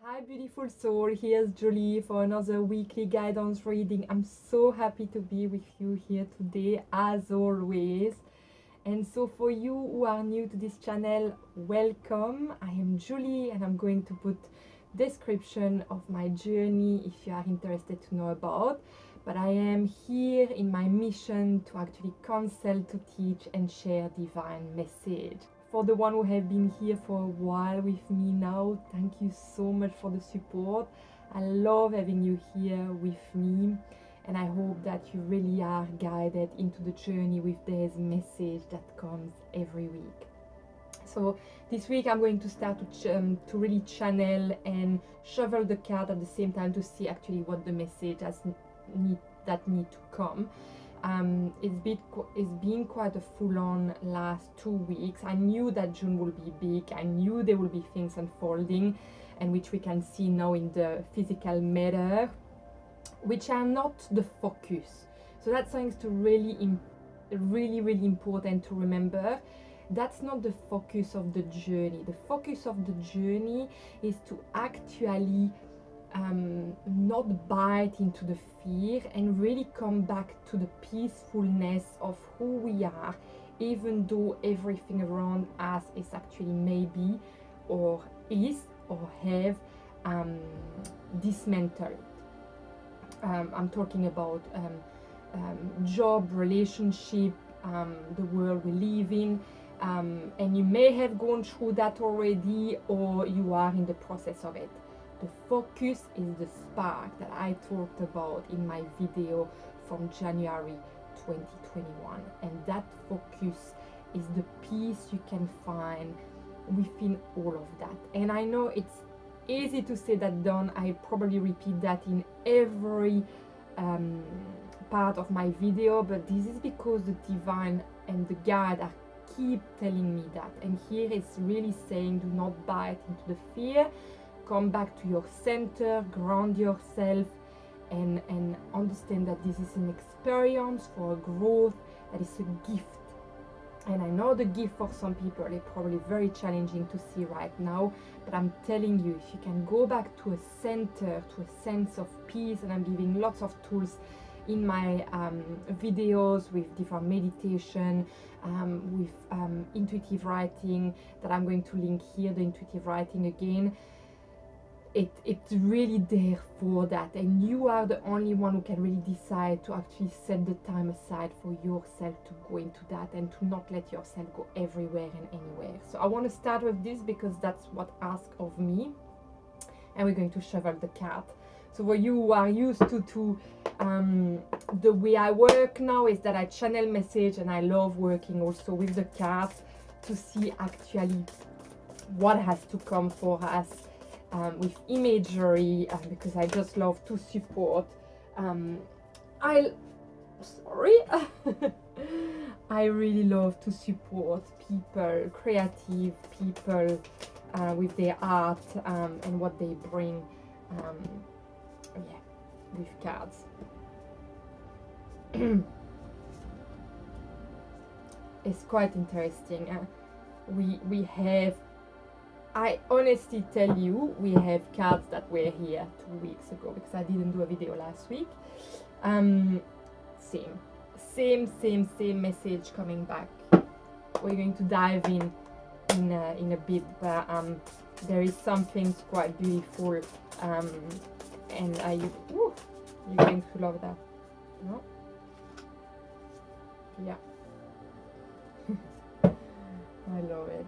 Hi beautiful soul, here's Julie for another weekly guidance reading. I'm so happy to be with you here today as always. And so for you who are new to this channel, welcome. I am Julie and I'm going to put description of my journey if you are interested to know about. But I am here in my mission to actually counsel, to teach and share divine message. For the one who have been here for a while with me now, thank you so much for the support. I love having you here with me, and I hope that you really are guided into the journey with this message that comes every week. So this week I'm going to start to really channel and shuffle the card at the same time to see actually what the message need to come. It's been quite a full-on last 2 weeks. I knew that June will be big. I knew there will be things unfolding, and which we can see now in the physical matter, which are not the focus. So that's something to really important to remember. That's not the focus of the journey. The focus of the journey is to actually not bite into the fear and really come back to the peacefulness of who we are, even though everything around us is actually maybe or is or have dismantled. I'm talking about job, relationship, the world we live in, and you may have gone through that already or you are in the process of it. The focus is the spark that I talked about in my video from January 2021, and that focus is the peace you can find within all of that. And I know it's easy to say that done. I probably repeat that in every part of my video, but this is because the divine and the guide are keep telling me that. And here it's really saying, do not bite into the fear. Come back to your center, ground yourself, and understand that this is an experience for a growth, that is a gift. And I know the gift for some people is probably very challenging to see right now, but I'm telling you, if you can go back to a center, to a sense of peace, and I'm giving lots of tools in my videos with different meditation, with intuitive writing that I'm going to link here, the intuitive writing again. It's really there for that, and you are the only one who can really decide to actually set the time aside for yourself to go into that and to not let yourself go everywhere and anywhere. So I want to start with this because that's what asked of me, and we're going to shuffle the card. So for you who are used to the way I work now is that I channel message, and I love working also with the cards to see actually what has to come for us. With imagery, because I just love to support. I really love to support people, creative people, with their art and what they bring. With cards. It's quite interesting. We have. I honestly tell you, we have cards that were here 2 weeks ago because I didn't do a video last week. Same message coming back. We're going to dive in a bit, but there is something quite beautiful, and you're going to love that, no? Yeah. I love it.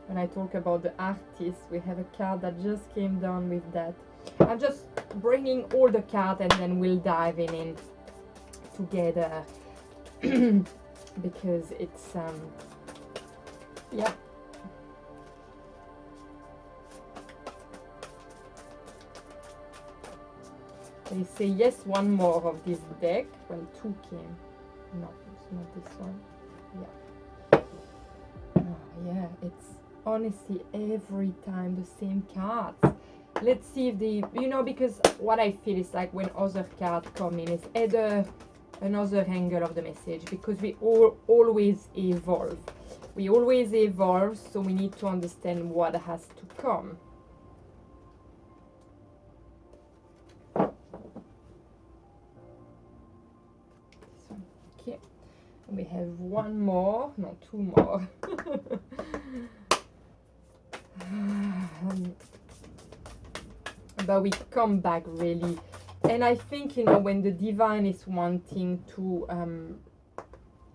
When I talk about the artist, we have a card that just came down with that. I'm just bringing all the cards and then we'll dive in together because it's yeah. They say yes, one more of this deck. Well, 2 came. No, it's not this one. Yeah. Oh, yeah, it's honestly every time the same cards. Let's see if they, because what I feel is like when other cards come in, it's either another angle of the message, because we always evolve. We always evolve, so we need to understand what has to come. We have one more, no, two more. But we come back really. And I think, you know, when the divine is wanting to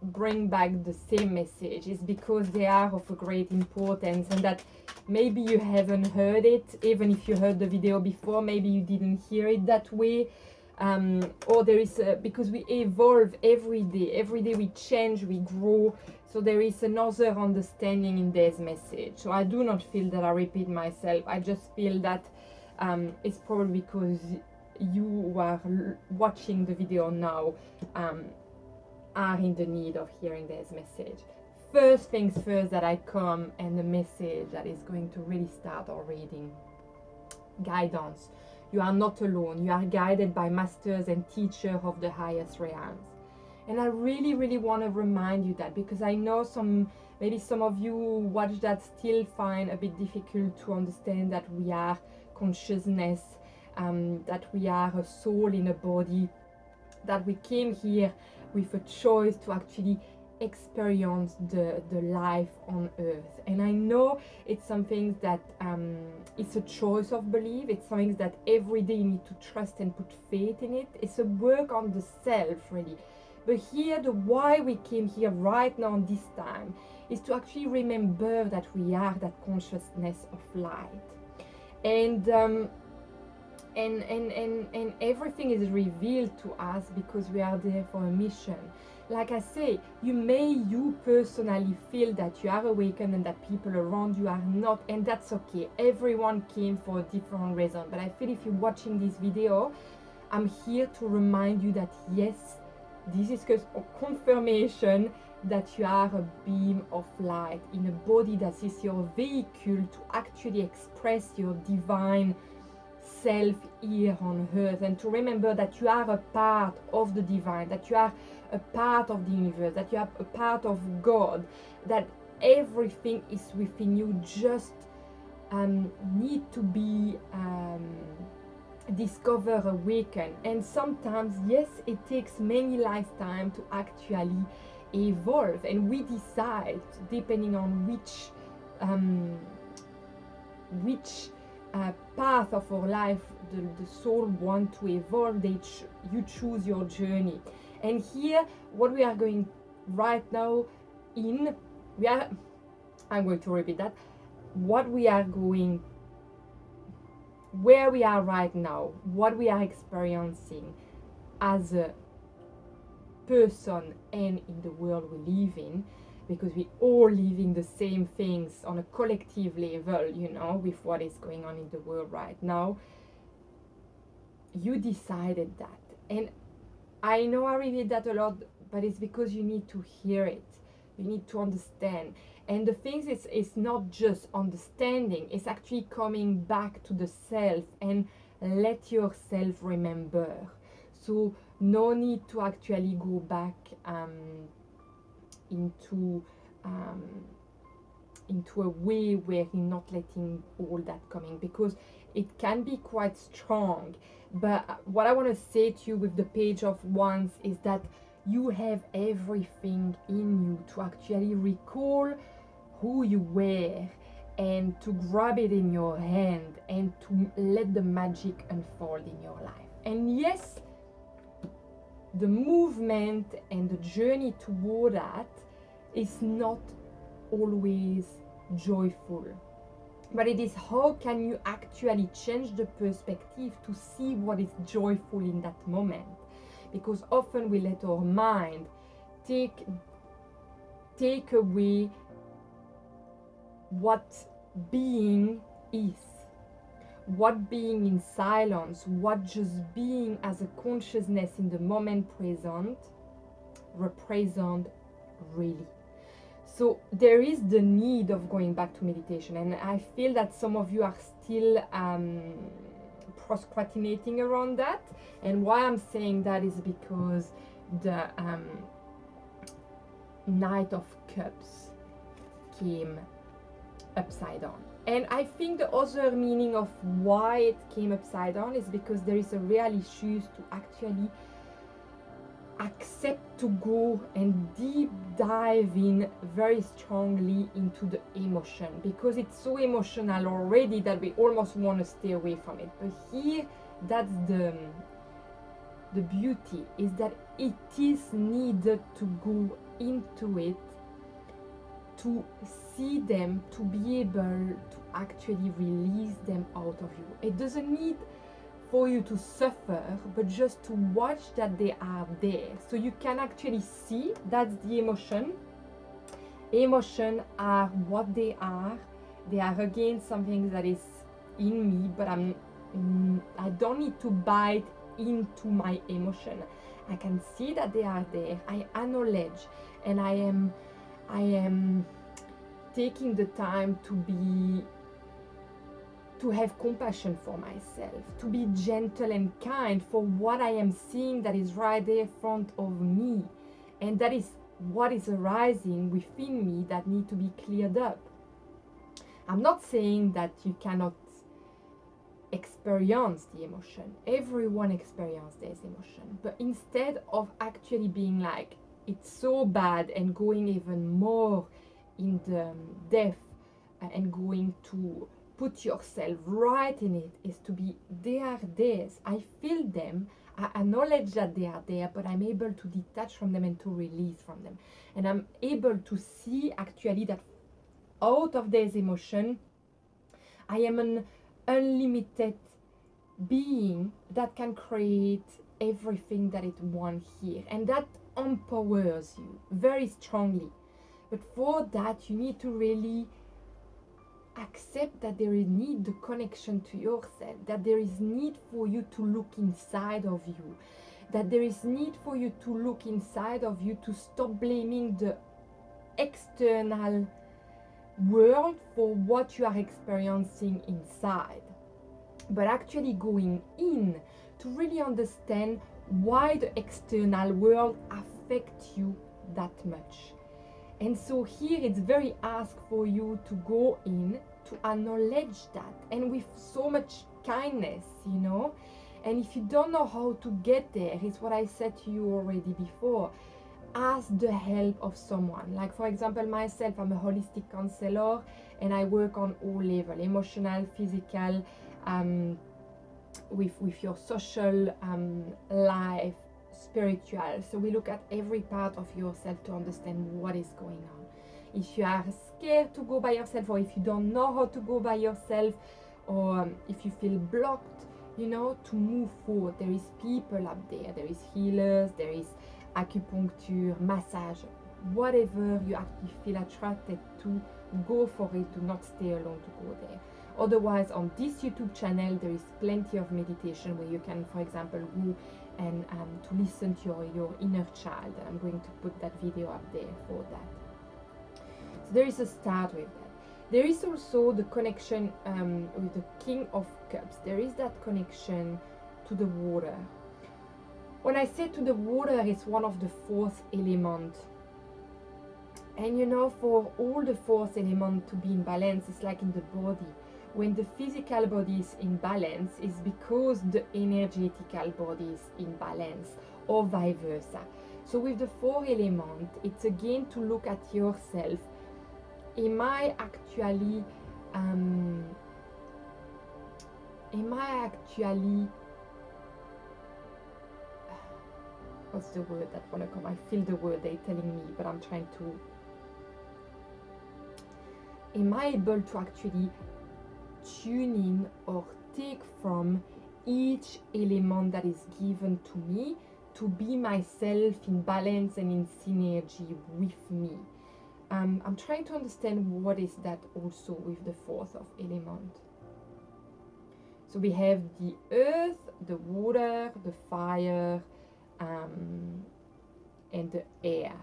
bring back the same message, it's because they are of a great importance, and that maybe you haven't heard it, even if you heard the video before, maybe you didn't hear it that way. Or there is because we evolve every day we change, we grow, so there is another understanding in this message. So I do not feel that I repeat myself. I just feel that it's probably because you who are watching the video now are in the need of hearing this message. First things first, that I come, and the message that is going to really start our reading. Guidance. You are not alone. You are guided by masters and teachers of the highest realms. And I really, really want to remind you that, because I know maybe some of you who watch that still find a bit difficult to understand that we are consciousness, that we are a soul in a body, that we came here with a choice to actually experience the life on earth. And I know it's something that it's a choice of belief. It's something that every day you need to trust and put faith in it. It's a work on the self, really. But here, the why we came here right now this time is to actually remember that we are that consciousness of light. And everything is revealed to us because we are there for a mission. Like I say, you personally feel that you are awakened and that people around you are not, and that's okay. Everyone came for a different reason. But I feel if you're watching this video, I'm here to remind you that yes, this is a confirmation that you are a beam of light in a body that is your vehicle to actually express your divine self here on earth, and to remember that you are a part of the divine, that you are a part of the universe, that you are a part of God, that everything is within you, just need to be discovered, awakened. And sometimes, yes, it takes many lifetimes to actually evolve, and we decide depending on which path of our life the soul want to evolve. You choose your journey. And here, what we are going right now I'm going to repeat that. Where we are right now, what we are experiencing as a person and in the world we live in, because we all living the same things on a collective level, you know, with what is going on in the world right now. You decided that. And I know I repeat that a lot, but it's because you need to hear it. You need to understand. And the thing is, it's not just understanding, it's actually coming back to the self and let yourself remember. So no need to actually go back into a way where you're not letting all that coming, because it can be quite strong. But what I want to say to you with the Page of Wands is that you have everything in you to actually recall who you were, and to grab it in your hand and to let the magic unfold in your life. And yes, the movement and the journey toward that is not always joyful, but it is how can you actually change the perspective to see what is joyful in that moment. Because often we let our mind take away what being is, what being in silence, what just being as a consciousness in the moment present represent really. So there is the need of going back to meditation, and I feel that some of you are still procrastinating around that. And why I'm saying that is because the Knight of Cups came upside down. And I think the other meaning of why it came upside down is because there is a real issue to actually accept to go and deep dive in very strongly into the emotion, because it's so emotional already that we almost want to stay away from it. But here, that's the beauty, is that it is needed to go into it, to see them, to be able to actually release them out of you. It doesn't need for you to suffer, but just to watch that they are there. So you can actually see that's the emotion. Emotion are what they are. They are again something that is in me, but I don't need to bite into my emotion. I can see that they are there. I acknowledge, and I am taking the time to have compassion for myself, to be gentle and kind for what I am seeing that is right there in front of me, and that is what is arising within me that need to be cleared up. I'm not saying that you cannot experience the emotion. Everyone experiences this emotion, but instead of actually being like, it's so bad, and going even more in the depth and going to put yourself right in it, is to be, they are theirs. I feel them. I acknowledge that they are there, but I'm able to detach from them and to release from them. And I'm able to see actually that out of this emotion, I am an unlimited being that can create everything that it wants here. And that empowers you very strongly. But for that, you need to really accept that there is need the connection to yourself, that there is need for you to look inside of you, that there is need for you to look inside of you, to stop blaming the external world for what you are experiencing inside, but actually going in to really understand why the external world affects you that much. And so here it's very asked for you to go in, to acknowledge that, and with so much kindness, you know. And if you don't know how to get there, it's what I said to you already before. Ask the help of someone. Like for example, myself, I'm a holistic counselor, and I work on all levels, emotional, physical, with your social life, spiritual. So we look at every part of yourself to understand what is going on. If you are scared to go by yourself, or if you don't know how to go by yourself, or if you feel blocked, you know, to move forward, there is people up there. There is healers, there is acupuncture, massage, whatever you actually feel attracted to, go for it. Do not stay alone to go there. Otherwise, on this YouTube channel, there is plenty of meditation where you can, for example, go and to listen to your inner child. I'm going to put that video up there for that. So there is a start with that. There is also the connection with the King of Cups. There is that connection to the water. When I say to the water, it's one of the fourth element. And you know, for all the fourth element to be in balance, it's like in the body. When the physical body is in balance, it's because the energetical body is in balance, or vice versa. So with the four element, it's again to look at yourself. Am I actually what's the word that wanna come? I feel the word they're telling me, but I'm trying to. Am I able to actually tune in or take from each element that is given to me to be myself in balance and in synergy with me? I'm trying to understand what is that also with the fourth of element. So we have the earth, the water, the fire, and the air.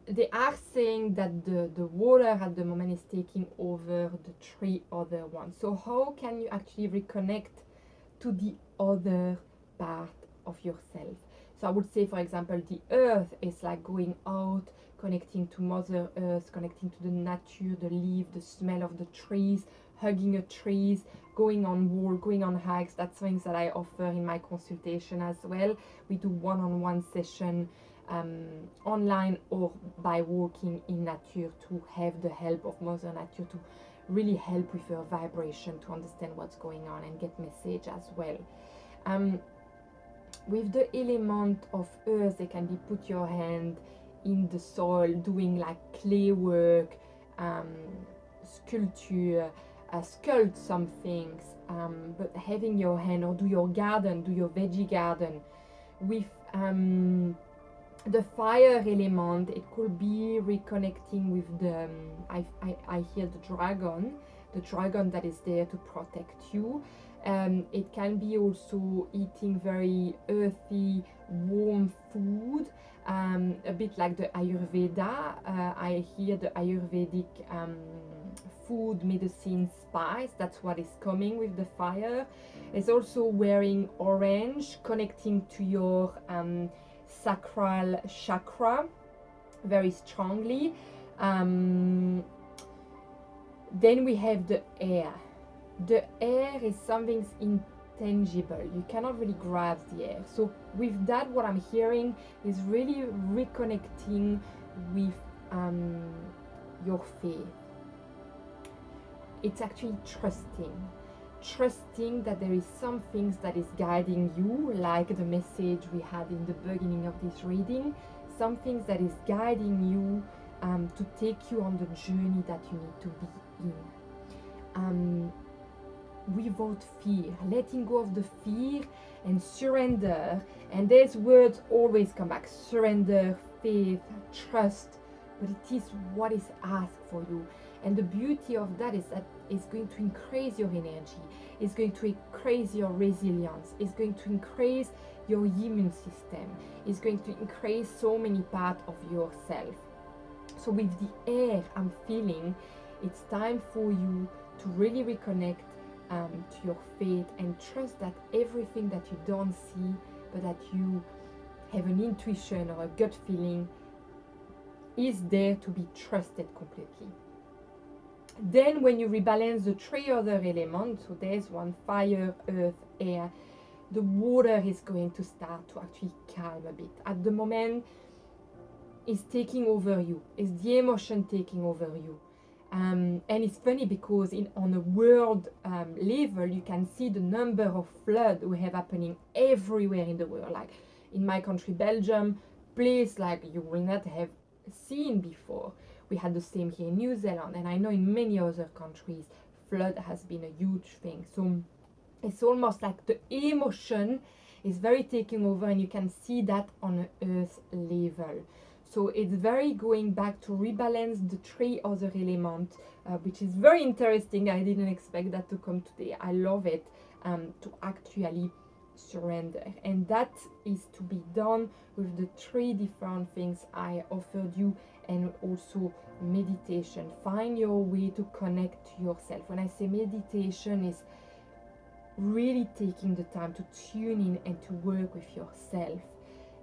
They are saying that the water at the moment is taking over the three other ones. So how can you actually reconnect to the other part of yourself? So I would say, for example, the earth is like going out, connecting to Mother Earth, connecting to the nature, the leaf, the smell of the trees, hugging a trees, going on walk, going on hikes. That's things that I offer in my consultation as well. We do one-on-one session online or by walking in nature to have the help of Mother Nature to really help with your vibration, to understand what's going on and get message as well. With the element of earth, they can be put your hand in the soil, doing like clay work, sculpture, sculpt some things, but having your hand, or do your garden, do your veggie garden. With the fire element, it could be reconnecting with the, I hear the dragon that is there to protect you. It can be also eating very earthy, warm food, a bit like the Ayurveda. I hear the Ayurvedic food, medicine, spice. That's what is coming with the fire. It's also wearing orange, connecting to your sacral chakra very strongly. Then we have the air. The air is something intangible. You cannot really grasp the air. So with that, what I'm hearing is really reconnecting with your faith. It's actually trusting that there is some things that is guiding you, like the message we had in the beginning of this reading, some things that is guiding you to take you on the journey that you need to be in. Without fear, letting go of the fear and surrender. And these words always come back: surrender, faith, trust. But it is what is asked for you. And the beauty of that is that it's going to increase your energy, it's going to increase your resilience, it's going to increase your immune system, it's going to increase so many parts of yourself. So with the air, I'm feeling it's time for you to really reconnect to your faith and trust that everything that you don't see, but that you have an intuition or a gut feeling, is there to be trusted completely. Then when you rebalance the three other elements, so there's one: fire, earth, air, the water is going to start to actually calm a bit. At the moment, it's taking over you, it's the emotion taking over you. And it's funny because on a world level, you can see the number of floods we have happening everywhere in the world. Like in my country, Belgium, place like you will not have seen before. We had the same here in New Zealand, and I know in many other countries, flood has been a huge thing. So it's almost like the emotion is very taking over, and you can see that on an earth level. So it's very going back to rebalance the three other elements, which is very interesting. I didn't expect that to come today. I love it, to actually surrender. And that is to be done with the three different things I offered you, and also meditation. Find your way to connect to yourself. When I say meditation, is really taking the time to tune in and to work with yourself,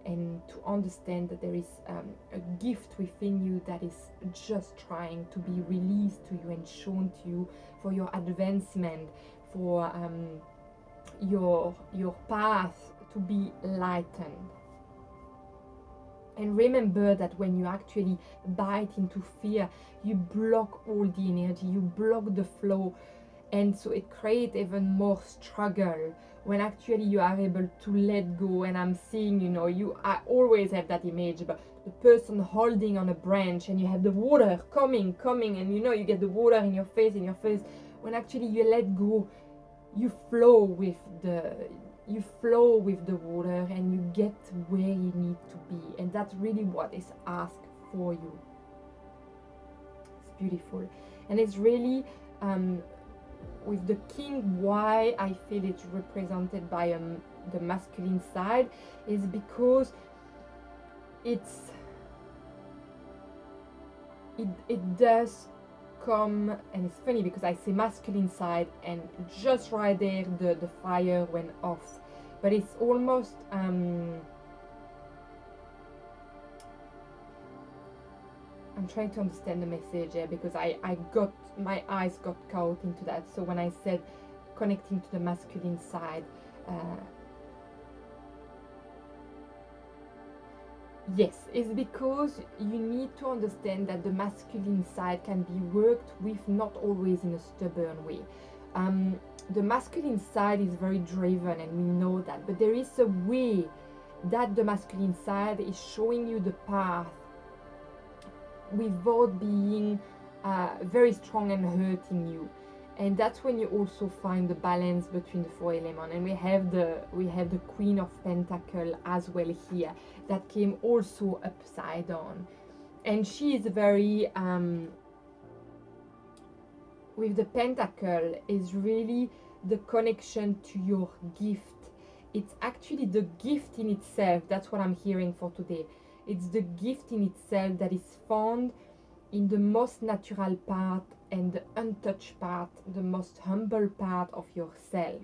and to understand that there is a gift within you that is just trying to be released to you and shown to you for your advancement, for your path to be lightened. And remember that when you actually bite into fear, you block all the energy, you block the flow, and so it creates even more struggle. When actually you are able to let go, and I'm seeing, I always have that image, but the person holding on a branch, and you have the water coming, and you get the water in your face. When actually you let go, you flow with the water, and you get where you need to be. And that's really what is asked for you. It's beautiful. And it's really with the king, why I feel it's represented by the masculine side is because it does come, and it's funny because I say masculine side, and just right there the fire went off, but it's almost I'm trying to understand the message here, because I got, my eyes got caught into that. So when I said connecting to the masculine side, yes, it's because you need to understand that the masculine side can be worked with, not always in a stubborn way. The masculine side is very driven, and we know that, but there is a way that the masculine side is showing you the path without being very strong and hurting you. And that's when you also find the balance between the four elements. And we have the Queen of Pentacle as well here, that came also upside down, and she is very with the Pentacle is really the connection to your gift. It's actually the gift in itself. That's what I'm hearing for today. It's the gift in itself that is found in the most natural part and the untouched part, the most humble part of yourself.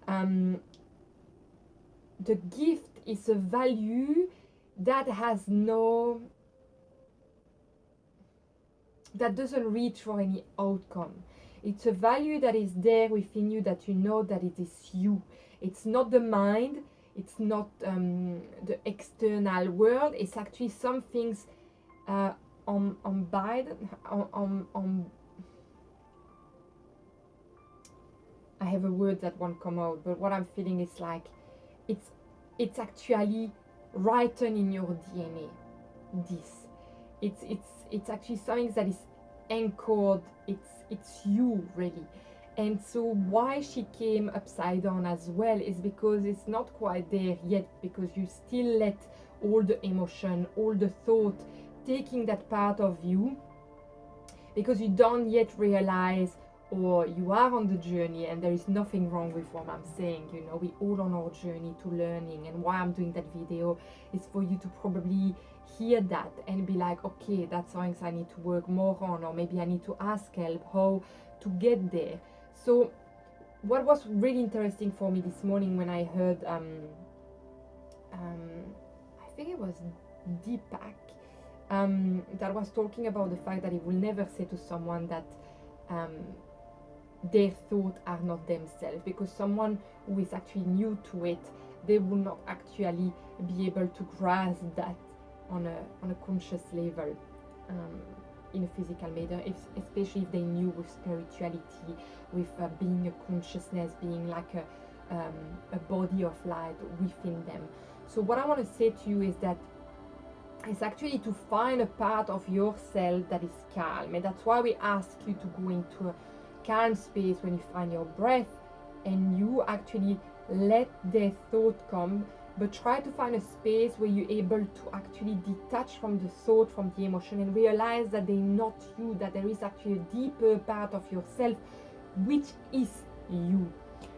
The gift is a value that has no, that doesn't reach for any outcome. It's a value that is there within you, that you know that it is you. It's not the mind, it's not the external world. It's actually some things on I have a word that won't come out, but what I'm feeling is like it's actually written in your DNA. This, it's actually something that is anchored. It's you really. And so why she came upside down as well is because it's not quite there yet, because you still let all the emotion, all the thought taking that part of you, because you don't yet realize, or you are on the journey, and there is nothing wrong with what I'm saying. You know, we all on our journey to learning, and why I'm doing that video is for you to probably hear that and be like, okay, that's something I need to work more on, or maybe I need to ask help how to get there. So what was really interesting for me this morning when I heard I think it was Deepak, that was talking about the fact that he will never say to someone that their thoughts are not themselves, because someone who is actually new to it, they will not actually be able to grasp that on a conscious level, in a physical manner, especially if they knew with spirituality, with being a consciousness, being like a body of light within them. So what I want to say to you is that it's actually to find a part of yourself that is calm, and that's why we ask you to go into a calm space when you find your breath, and you actually let their thought come, but try to find a space where you're able to actually detach from the thought, from the emotion, and realize that they're not you, that there is actually a deeper part of yourself which is you,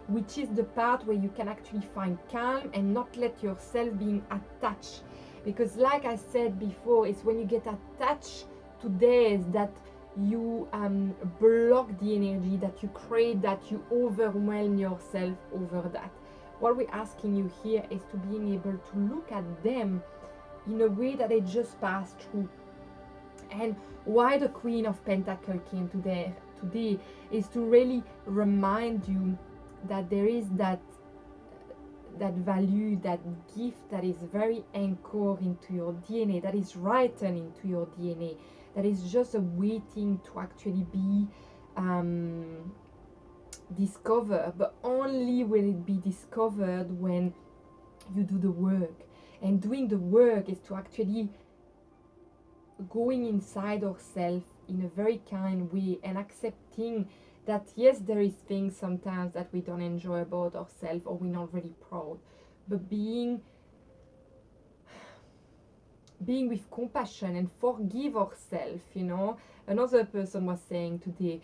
which is the part where you can actually find calm and not let yourself being attached. Because like I said before, it's when you get attached to this that you block the energy, that you create, that you overwhelm yourself over that. What we're asking you here is to being able to look at them in a way that they just pass through. And why the Queen of Pentacles came today is to really remind you that there is that value, that gift that is very anchored into your DNA, that is written into your DNA, that is just waiting to actually be discovered, but only will it be discovered when you do the work. And doing the work is to actually going inside ourselves in a very kind way, and accepting that yes, there is things sometimes that we don't enjoy about ourselves, or we're not really proud, but being with compassion and forgive ourselves. You know, another person was saying today,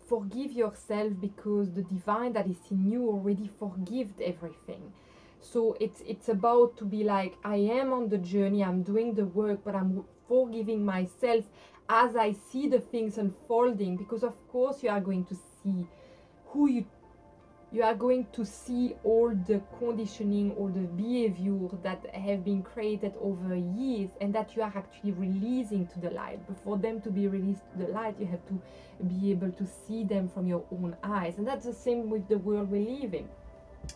forgive yourself, because the divine that is in you already forgived everything. So it's about to be like, I am on the journey, I'm doing the work, but I'm forgiving myself as I see the things unfolding, because of course you are going to see who you you are going to see all the conditioning, all the behavior that have been created over years and that you are actually releasing to the light. But for them to be released to the light, you have to be able to see them from your own eyes. And that's the same with the world we live in.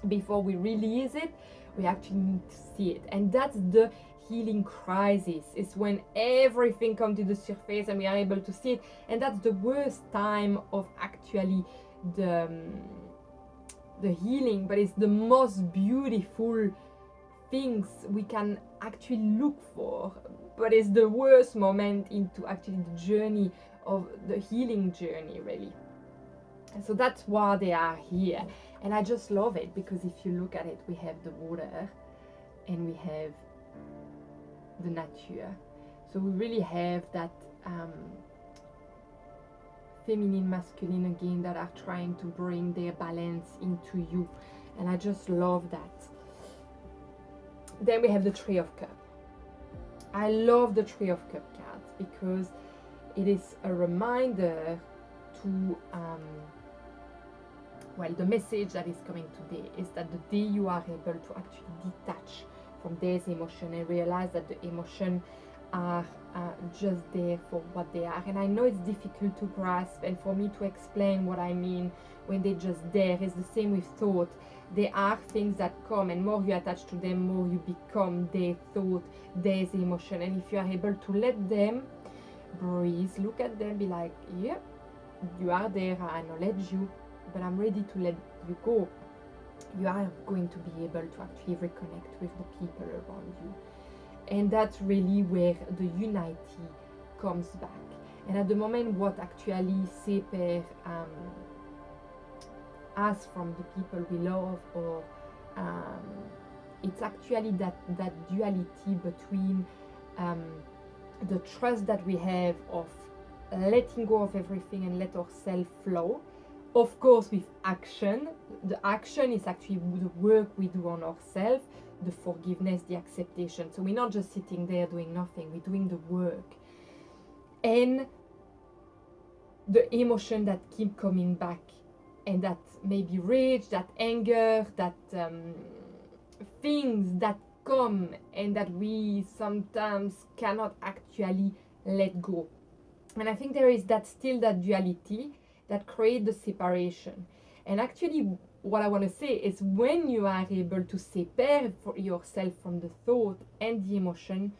Before we release it, we actually need to see it. And that's the healing crisis. It's when everything comes to the surface and we are able to see it. And that's the worst time of actually the healing, but it's the most beautiful things we can actually look for. But it's the worst moment into actually the journey of the healing journey, really. So that's why they are here. And I just love it, because if you look at it, we have the water and we have the nature. So we really have that feminine, masculine again, that are trying to bring their balance into you. And I just love that. Then we have the Tree of Cups. I love the Tree of Cups cards because it is a reminder to well, the message that is coming today is that the day you are able to actually detach from these emotions and realize that the emotions are just there for what they are. And I know it's difficult to grasp, and for me to explain what I mean when they're just there. It's the same with thought. There are things that come, and more you attach to them, more you become their thought, their emotion. And if you are able to let them breathe, look at them, be like, yep, you are there, I acknowledge you, but I'm ready to let you go. You are going to be able to actually reconnect with the people around you. And that's really where the unity comes back. And at the moment, what actually separates us from the people we love, or it's actually that duality between the trust that we have of letting go of everything and let ourselves flow. Of course, with action. The action is actually the work we do on ourselves, the forgiveness, the acceptation. So we're not just sitting there doing nothing, we're doing the work. And the emotion that keep coming back, and that maybe rage, that anger, that things that come and that we sometimes cannot actually let go. And I think there is still that duality that create the separation. And actually, what I want to say is, when you are able to separate yourself from the thought and the emotion,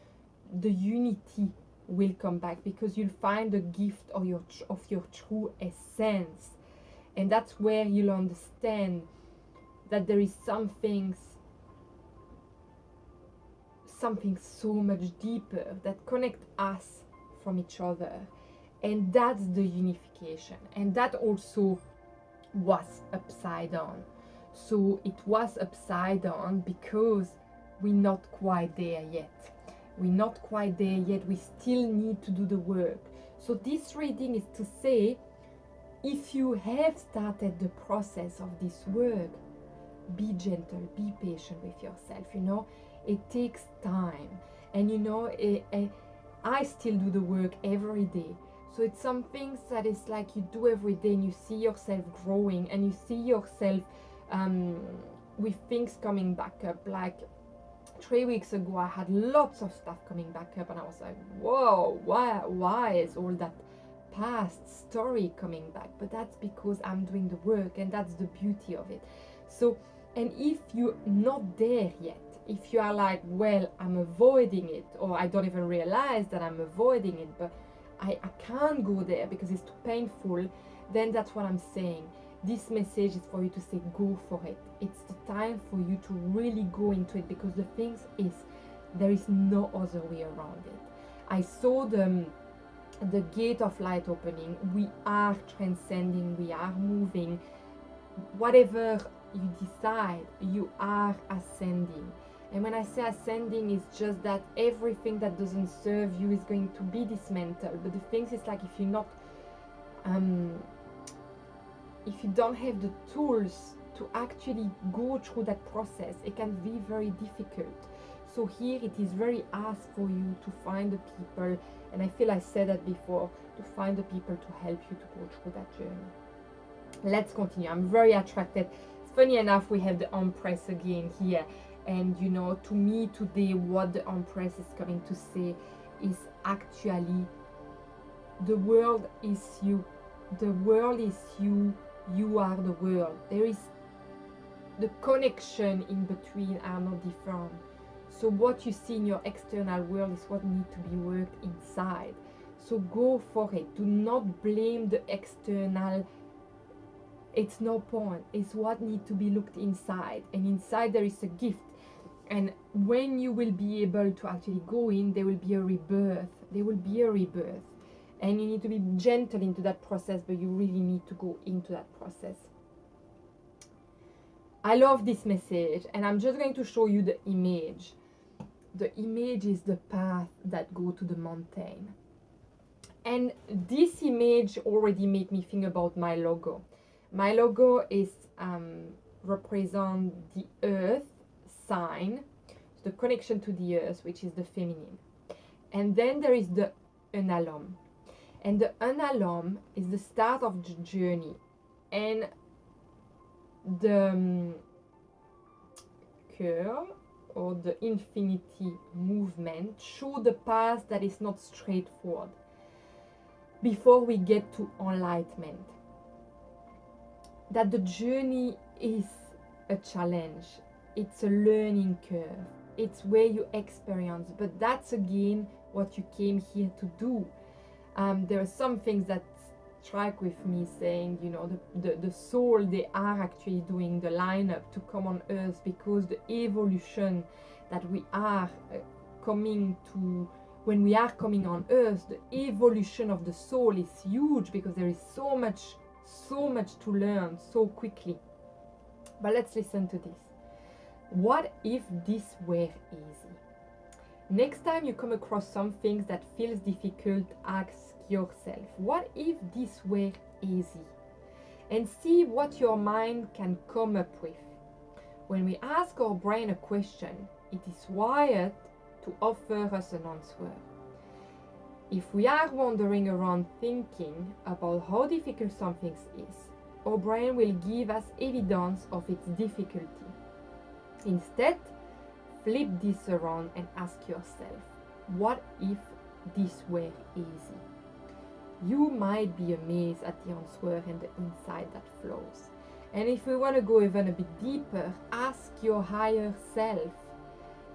the unity will come back, because you'll find the gift of your true essence. And that's where you'll understand that there is something so much deeper that connects us from each other. And that's the unification. And that also was upside down. So it was upside down because we're not quite there yet. We're not quite there yet. We still need to do the work. So this reading is to say, if you have started the process of this work, be gentle, be patient with yourself. It takes time. And I still do the work every day. So it's some things that is like you do every day, and you see yourself growing, and you see yourself with things coming back up. Like 3 weeks ago, I had lots of stuff coming back up, and I was like, whoa, why is all that past story coming back? But that's because I'm doing the work, and that's the beauty of it. So, and if you're not there yet, if you are like, well, I'm avoiding it, or I don't even realize that I'm avoiding it, but I can't go there because it's too painful, then that's what I'm saying. This message is for you to say, go for it. It's the time for you to really go into it, because the thing is, there is no other way around it. I saw the gate of light opening. We are transcending, we are moving. Whatever you decide, you are ascending. And when I say ascending, it's just that everything that doesn't serve you is going to be dismantled. But the thing is, like, if you're not, if you don't have the tools to actually go through that process, it can be very difficult. So here it is very asked for you to find the people, and I feel I said that before, to find the people to help you to go through that journey. Let's continue. I'm very attracted. funny enough, we have the Empress again here. And you know, to me today, what the Empress is coming to say is actually the world is you. The world is you. You are the world. There is the connection in between are not different. So what you see in your external world is what needs to be worked inside. So go for it. Do not blame the external. It's no point. It's what needs to be looked inside. And inside there is a gift. And when you will be able to actually go in, there will be a rebirth. There will be a rebirth. And you need to be gentle into that process, but you really need to go into that process. I love this message, and I'm just going to show you the image. The image is the path that go to the mountain. And this image already made me think about my logo. My logo is represent the earth sign, the connection to the earth, which is the feminine. And then there is the unalom. And the unalom is the start of the journey. And the curl or the infinity movement show the path that is not straightforward before we get to enlightenment. That the journey is a challenge. It's a learning curve. It's where you experience, but that's again what you came here to do. There are some things that strike with me, saying, you know, the soul, they are actually doing the lineup to come on earth, because the evolution that we are coming to, when we are coming on earth, the evolution of the soul is huge, because there is so much to learn so quickly. But let's listen to this. What if this were easy? Next time you come across some things that feels difficult, ask yourself, what if this were easy? And see what your mind can come up with. When we ask our brain a question, it is wired to offer us an answer. If we are wandering around thinking about how difficult something is, our brain will give us evidence of its difficulty. Instead, flip this around and ask yourself, what if this were easy? You might be amazed at the answer and the insight that flows. And if we want to go even a bit deeper, ask your higher self.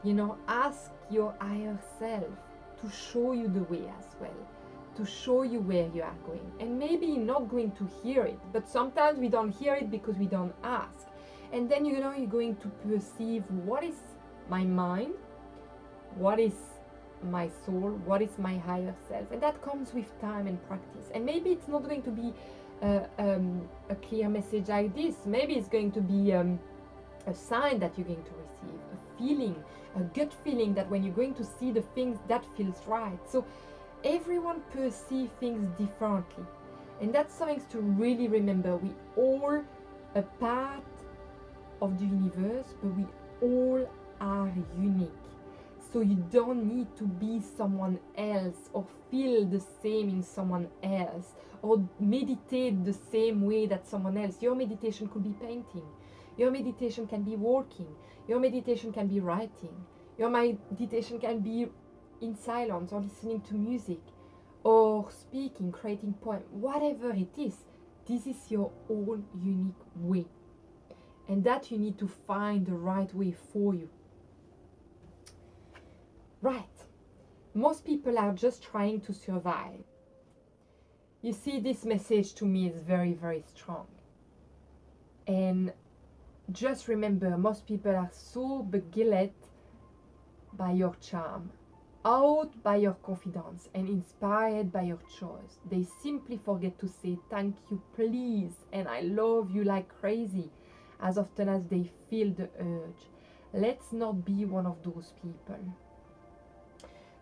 You know, ask your higher self to show you the way as well, to show you where you are going. And maybe you're not going to hear it, but sometimes we don't hear it because we don't ask. And then, you know, you're going to perceive, what is my mind, what is my soul, what is my higher self. And that comes with time and practice. And maybe it's not going to be a clear message like this. Maybe it's going to be a sign that you're going to receive, a feeling, a gut feeling that when you're going to see the things, that feels right. So everyone perceives things differently. And that's something to really remember. We all a part of the universe, but we all are unique. So you don't need to be someone else or feel the same in someone else or meditate the same way that someone else. Your meditation could be painting. Your meditation can be walking. Your meditation can be writing. Your meditation can be in silence or listening to music or speaking, creating poems, whatever it is. This is your own unique way. And that you need to find the right way for you. Right. Most people are just trying to survive. You see, this message to me is very, very strong. And just remember, most people are so beguiled by your charm, awed by your confidence, and inspired by your choice. They simply forget to say thank you, please, and I love you like crazy, as often as they feel the urge. Let's not be one of those people.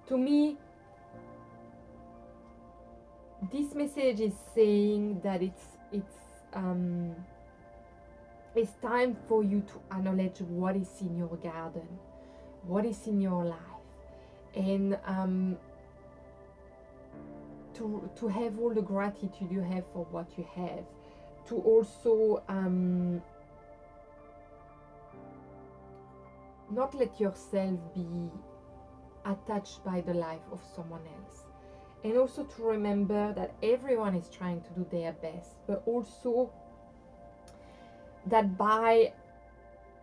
To me, this message is saying that it's time for you to acknowledge what is in your garden, what is in your life, and to have all the gratitude you have for what you have, to also not let yourself be attached by the life of someone else. And also to remember that everyone is trying to do their best, but also that by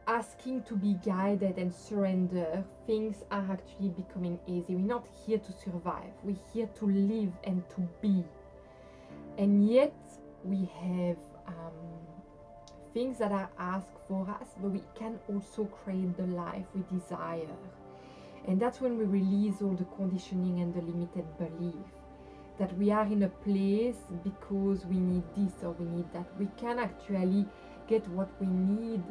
asking to be guided and surrender, things are actually becoming easy. We're not here to survive, we're here to live and to be. And yet we have things that are asked for us, but we can also create the life we desire. And that's when we release all the conditioning and the limited belief that we are in a place because we need this or we need that. We can actually get what we need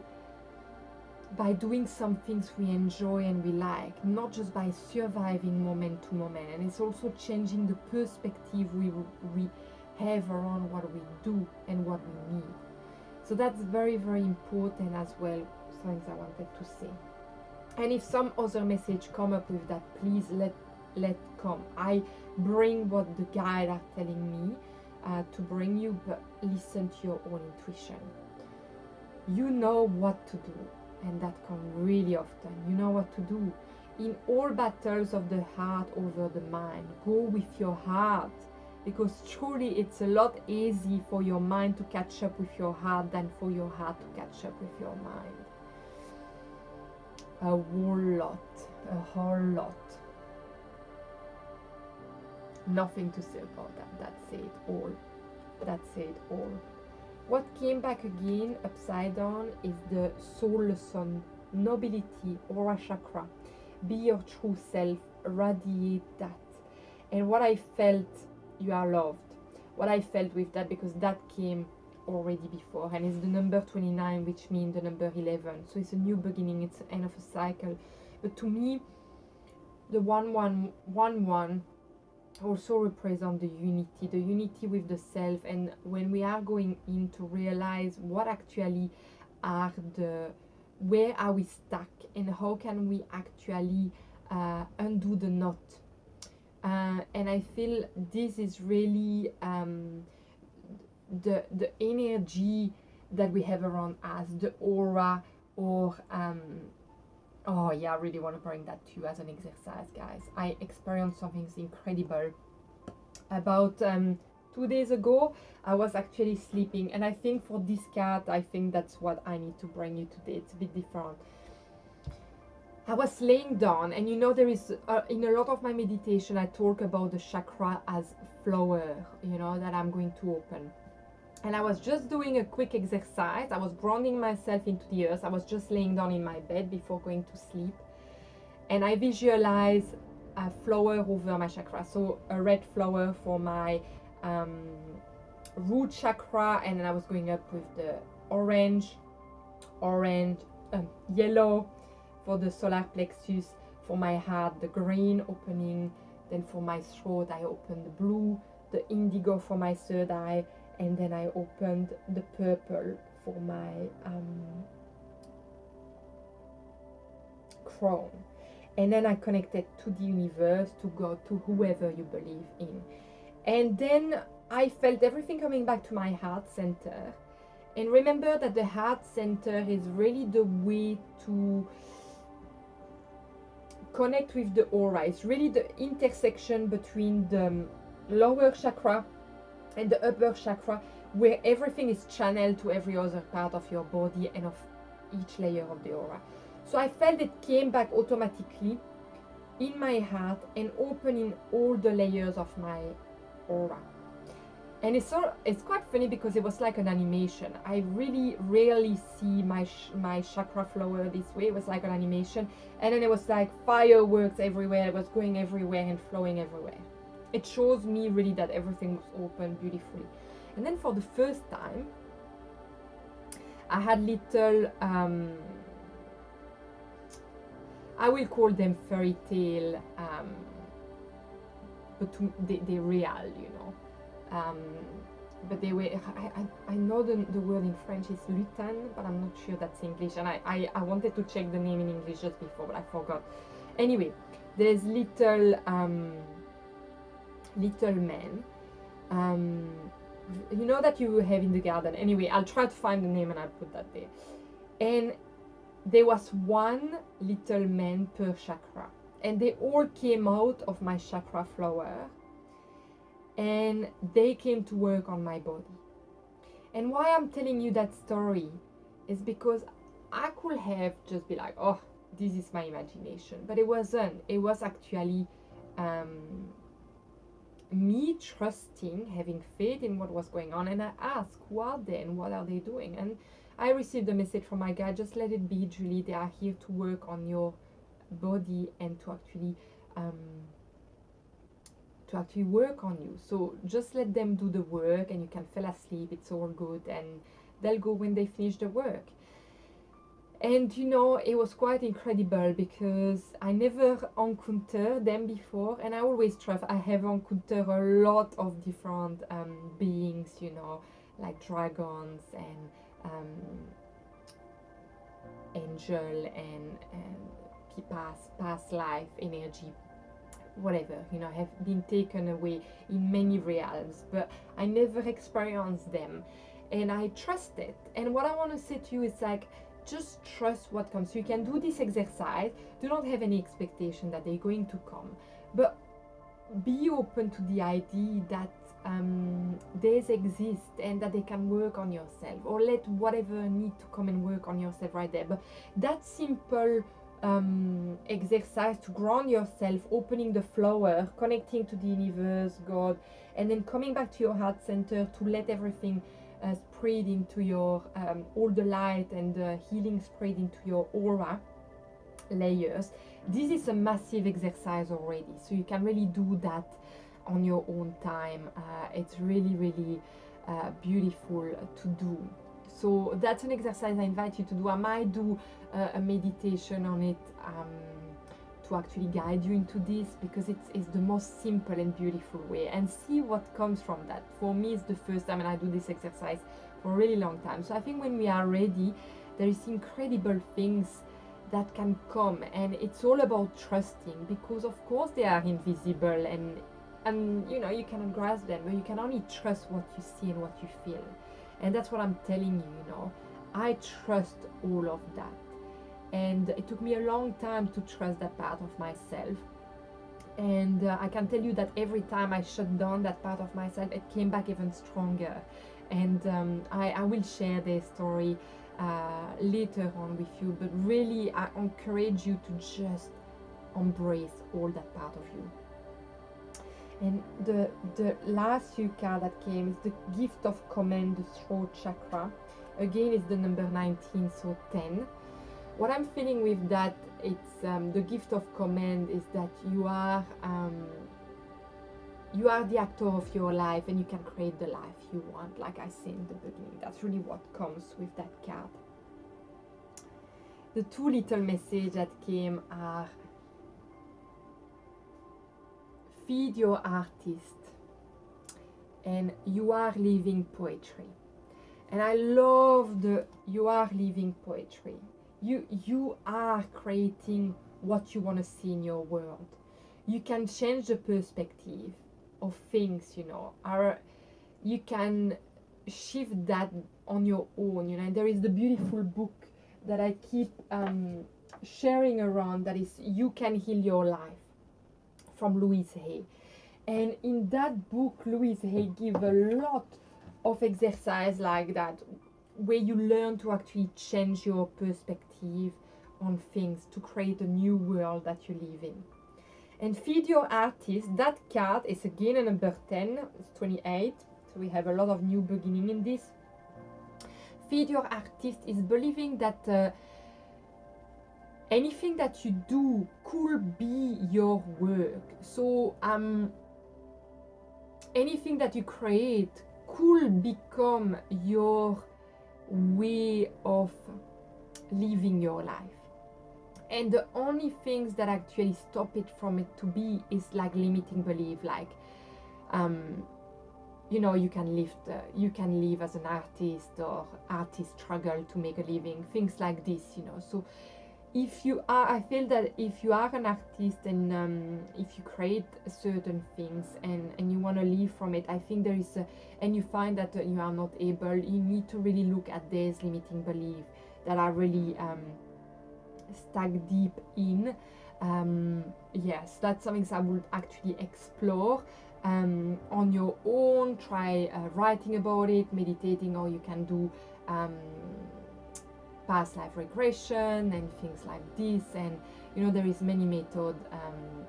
by doing some things we enjoy and we like, not just by surviving moment to moment. And it's also changing the perspective we have around what we do and what we need. So that's very, very important as well, things I wanted to say. And if some other message come up with that, please let come. I bring what the guides are telling me to bring you, but listen to your own intuition. You know what to do, and that comes really often. You know what to do. In all battles of the heart over the mind, go with your heart, because truly it's a lot easier for your mind to catch up with your heart than for your heart to catch up with your mind. A whole lot. Nothing to say about that. That said all. What came back again upside down is the soul sun, nobility, aura chakra. Be your true self, radiate that. And what I felt, you are loved. What I felt with that, because that came already before, and it's the number 29, which means the number 11. So it's a new beginning, it's the end of a cycle. But to me, the 111 also represent the unity with the self. And when we are going in to realize what actually are where are we stuck and how can we actually undo the knot. And I feel this is really the energy that we have around us, the aura, or oh yeah, I really want to bring that to you as an exercise, guys. I experienced something incredible. About 2 days ago, I was actually sleeping, and I think for this card, I think that's what I need to bring you today. It's a bit different. I was laying down, and you know, there is in a lot of my meditation, I talk about the chakra as flower, you know, that I'm going to open. And I was just doing a quick exercise. I was grounding myself into the earth. I was just laying down in my bed before going to sleep. And I visualized a flower over my chakra. So a red flower for my root chakra. And then I was going up with the yellow for the solar plexus. For my heart, the green opening. Then for my throat, I opened the blue, the indigo for my third eye. And then I opened the purple for my crown. And then I connected to the universe, to God, to whoever you believe in. And then I felt everything coming back to my heart center. And remember that the heart center is really the way to connect with the aura. It's really the intersection between the lower chakra and the upper chakra, where everything is channeled to every other part of your body and of each layer of the aura. So I felt it came back automatically in my heart and opening all the layers of my aura. And it's quite funny because it was like an animation. I really rarely see my chakra flower this way. It was like an animation, and then it was like fireworks everywhere. It was going everywhere and flowing everywhere. It shows me really that everything was open beautifully. And then for the first time, I had little, I will call them fairy tale, but they're real, you know. But they were, I know the word in French is lutin, but I'm not sure that's English. And I wanted to check the name in English just before, but I forgot. Anyway, there's little men, you know, that you have in the garden. Anyway, I'll try to find the name and I'll put that there. And there was one little man per chakra, and they all came out of my chakra flower, and they came to work on my body. And why I'm telling you that story is because I could have just be like, oh, this is my imagination, but it wasn't. It was actually me trusting, having faith in what was going on. And I asked, who are they and what are they doing? And I received a message from my guide, just let it be, Julie. They are here to work on your body and to actually work on you. So just let them do the work, and you can fall asleep. It's all good, and they'll go when they finish the work. And you know, it was quite incredible because I never encountered them before, and I always trust. I have encountered a lot of different beings, you know, like dragons and angel and past life energy, whatever, you know, have been taken away in many realms, but I never experienced them, and I trust it. And what I want to say to you is like, just trust what comes. So you can do this exercise. Do not have any expectation that they're going to come, but be open to the idea that they exist and that they can work on yourself, or let whatever need to come and work on yourself right there. But that simple exercise to ground yourself, opening the flower, connecting to the universe, God, and then coming back to your heart center to let everything spread into your all the light and the healing spread into your aura layers. This is a massive exercise already, so you can really do that on your own time. It's really beautiful to do. So that's an exercise I invite you to do. I might do a meditation on it to actually guide you into this, because it's the most simple and beautiful way, and see what comes from that. For me, it's the first time, and I do this exercise for a really long time. So I think when we are ready, there is incredible things that can come, and it's all about trusting, because of course they are invisible and you know, you cannot grasp them, but you can only trust what you see and what you feel. And that's what I'm telling you, you know, I trust all of that. And it took me a long time to trust that part of myself. And I can tell you that every time I shut down that part of myself, it came back even stronger. And I will share their story later on with you. But really, I encourage you to just embrace all that part of you. And the last few cards that came is the gift of command, the throat chakra. Again, it's the number 19, so 10. What I'm feeling with that, it's the gift of command is that you are the actor of your life, and you can create the life you want, like I said in the beginning. That's really what comes with that card. The two little messages that came are: feed your artist, and you are living poetry. And I love the you are living poetry. You are creating what you want to see in your world. You can change the perspective of things, you know. You can shift that on your own, you know. And there is the beautiful book that I keep sharing around, that is You Can Heal Your Life, from Louise Hay. And in that book, Louise Hay gives a lot of exercise like that, where you learn to actually change your perspective on things to create a new world that you live in. And feed your artist, that card is again a number 10, it's 28, so we have a lot of new beginning in this. Feed your artist is believing that anything that you do could be your work. So anything that you create could become your way of living your life. And the only things that actually stop it from it to be is like limiting belief, like you know, you can live as an artist, or artists struggle to make a living, things like this, you know. So I feel that if you are an artist and if you create certain things and you want to live from it, I think there is and you find that you are not able, you need to really look at these limiting beliefs that are really stuck deep in. Yes, that's something I would actually explore on your own. Try writing about it, meditating, or you can do past life regression and things like this. And you know, there is many methods,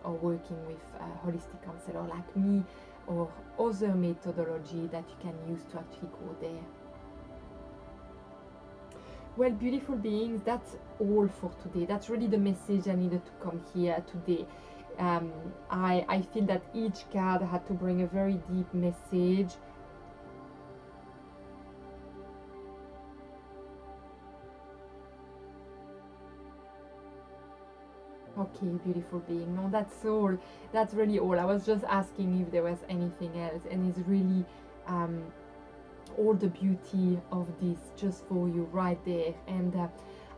or working with a holistic counselor like me, or other methodology that you can use to actually go there. Well, beautiful beings, that's all for today. That's really the message I needed to come here today. I feel that each card had to bring a very deep message. Okay, beautiful being. No, that's all. That's really all. I was just asking if there was anything else, and it's really all the beauty of this just for you right there. And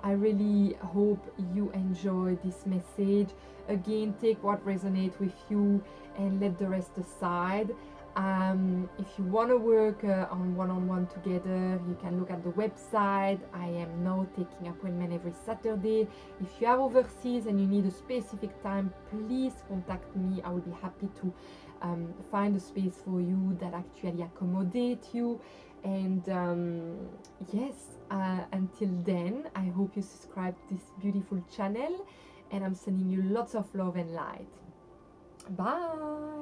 I really hope you enjoy this message. Again, take what resonates with you and let the rest aside. If you want to work on one-on-one together, you can look at the website. I am now taking appointment every Saturday. If you are overseas and you need a specific time, please contact me. I will be happy to find a space for you that actually accommodate you. And yes, until then, I hope you subscribe to this beautiful channel, and I'm sending you lots of love and light. Bye.